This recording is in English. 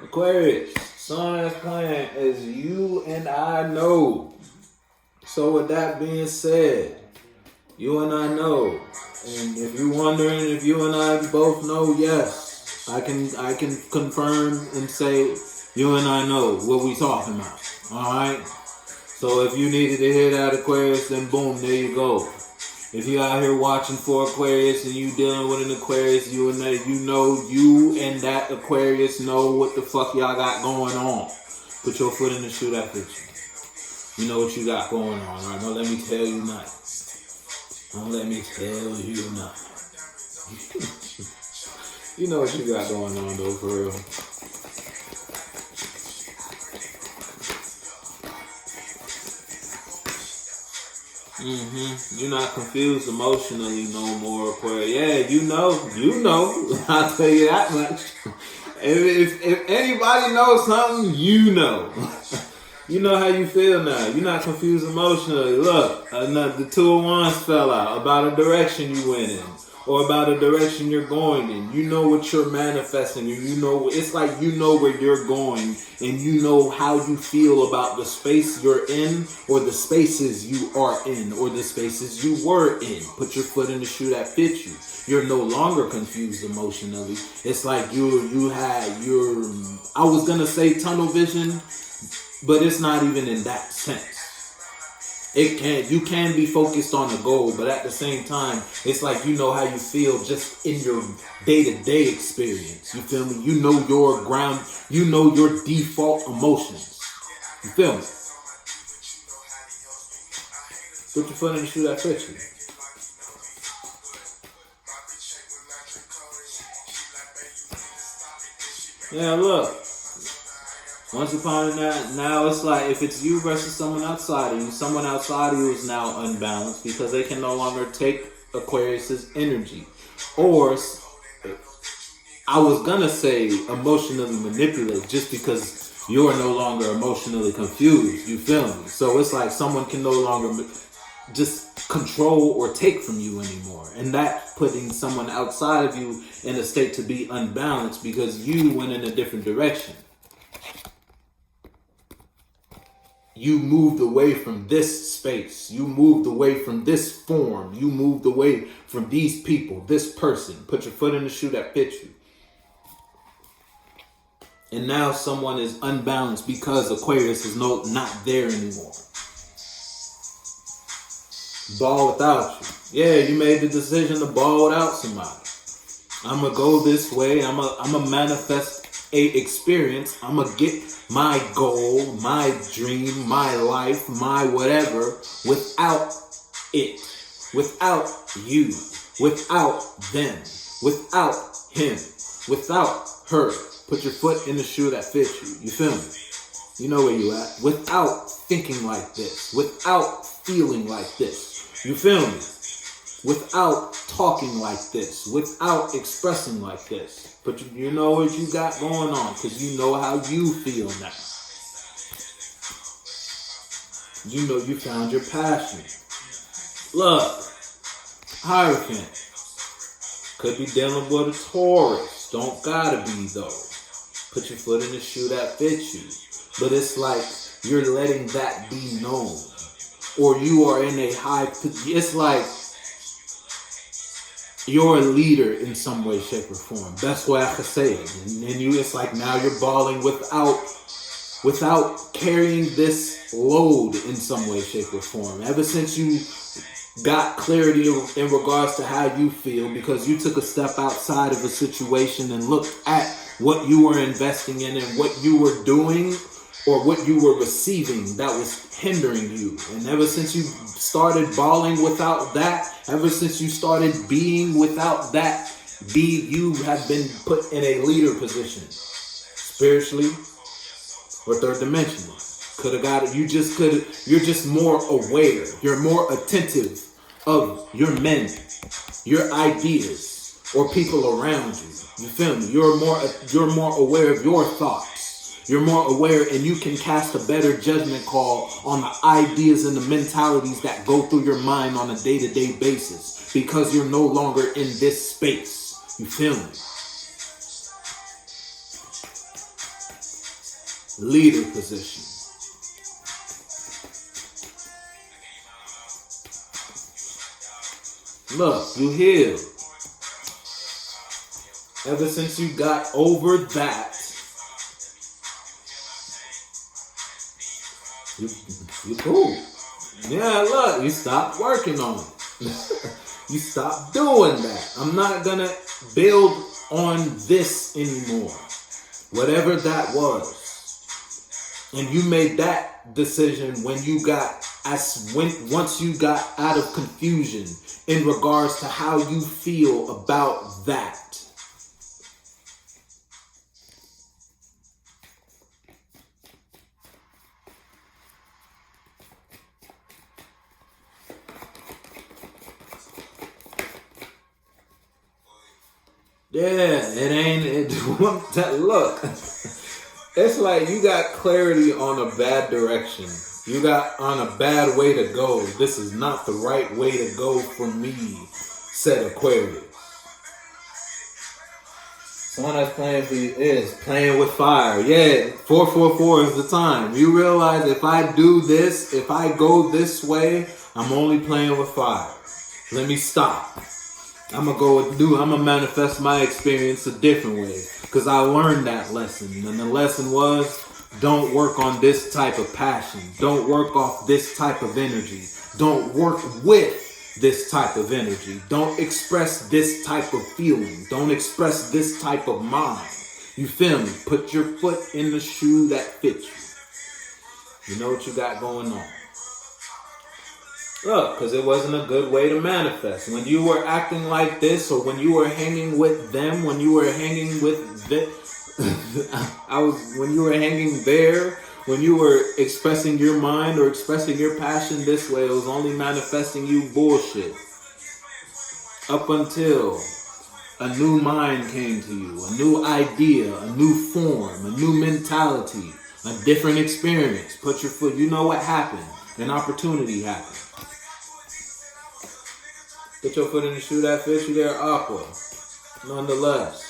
Aquarius, sun as planet as you and I know. So with that being said, you and I know. And if you're wondering if you and I both know, yes, I can confirm and say you and I know what we talking about. Alright? So if you needed to hear that, Aquarius, then boom, there you go. If you out here watching for Aquarius and you dealing with an Aquarius, you and that Aquarius know what the fuck y'all got going on. Put your foot in the shoe that fits you. You know what you got going on, right? Don't let me tell you nothing. Don't let me tell you nothing. You know what you got going on though, for real. You're not confused emotionally no more, Aquarius. Yeah, you know. I'll tell you that much. If anybody knows something, you know. You know how you feel now. You're not confused emotionally. Look, the Two of Wands fell out about a direction you went in. Or about a direction you're going in. You know what you're manifesting. And you know, it's like you know where you're going. And you know how you feel about the space you're in. Or the spaces you are in. Or the spaces you were in. Put your foot in the shoe that fits you. You're no longer confused emotionally. It's like I was going to say tunnel vision. But it's not even in that sense. You can be focused on a goal, but at the same time, it's like you know how you feel just in your day-to-day experience. You feel me? You know your ground, you know your default emotions. You feel me? Put your foot in the shoe that fits you. Yeah, look. Once upon a time, now it's like if it's you versus someone outside of you, someone outside of you is now unbalanced because they can no longer take Aquarius's energy. Or, I was gonna say emotionally manipulate just because you're no longer emotionally confused. You feel me? So it's like someone can no longer just control or take from you anymore. And that putting someone outside of you in a state to be unbalanced because you went in a different direction. You moved away from this space. You moved away from this form. You moved away from these people, this person. Put your foot in the shoe that fits you. And now someone is unbalanced because Aquarius is not there anymore. Ball without you. Yeah, you made the decision to ball without somebody. I'm going to go this way. I'm going to manifest a experience. I'm going to get my goal, my dream, my life, my whatever without it, without you, without them, without him, without her. Put your foot in the shoe that fits you. You feel me? You know where you at. Without thinking like this, without feeling like this. You feel me? Without talking like this, without expressing like this. But you know what you got going on because you know how you feel now. You know you found your passion. Look, Hierophant could be dealing with a Taurus. Don't gotta be though. Put your foot in the shoe that fits you. But it's like you're letting that be known. Or you are in a it's like you're a leader in some way, shape, or form. Best way I could say it. And it's like now you're balling without carrying this load in some way, shape, or form. Ever since you got clarity in regards to how you feel, because you took a step outside of a situation and looked at what you were investing in and what you were doing or what you were receiving that was hindering you. And ever since you started balling without that, ever since you started being without that, you have been put in a leader position. Spiritually or third dimensional. You're just more aware. You're more attentive of your men, your ideas, or people around you. You feel me? You're more aware of your thoughts. You're more aware and you can cast a better judgment call on the ideas and the mentalities that go through your mind on a day-to-day basis because you're no longer in this space. You feel me? leader position. Look, you healed. Ever since you got over that, you cool. Yeah, look, you stopped working on it. You stopped doing that. I'm not gonna build on this anymore. Whatever that was. And you made that decision when you got once you got out of confusion in regards to how you feel about that. Yeah, look, it's like you got clarity on a bad direction. You got on a bad way to go. This is not the right way to go for me, said Aquarius. Someone that's playing for you is playing with fire. Yeah, 444 is the time. You realize if I do this, if I go this way, I'm only playing with fire. Let me stop. I'm gonna manifest my experience a different way. Because I learned that lesson. And the lesson was, don't work on this type of passion. Don't work off this type of energy. Don't work with this type of energy. Don't express this type of feeling. Don't express this type of mind. You feel me? Put your foot in the shoe that fits you. You know what you got going on. Look, because it wasn't a good way to manifest. When you were acting like this, or when you were hanging with them, when you were hanging with when you were hanging there, when you were expressing your mind or expressing your passion this way, it was only manifesting you bullshit. Up until a new mind came to you, a new idea, a new form, a new mentality, a different experience. Put your foot, you know what happened? An opportunity happened. Put your foot in the shoe that fits you there, Aqua. Nonetheless.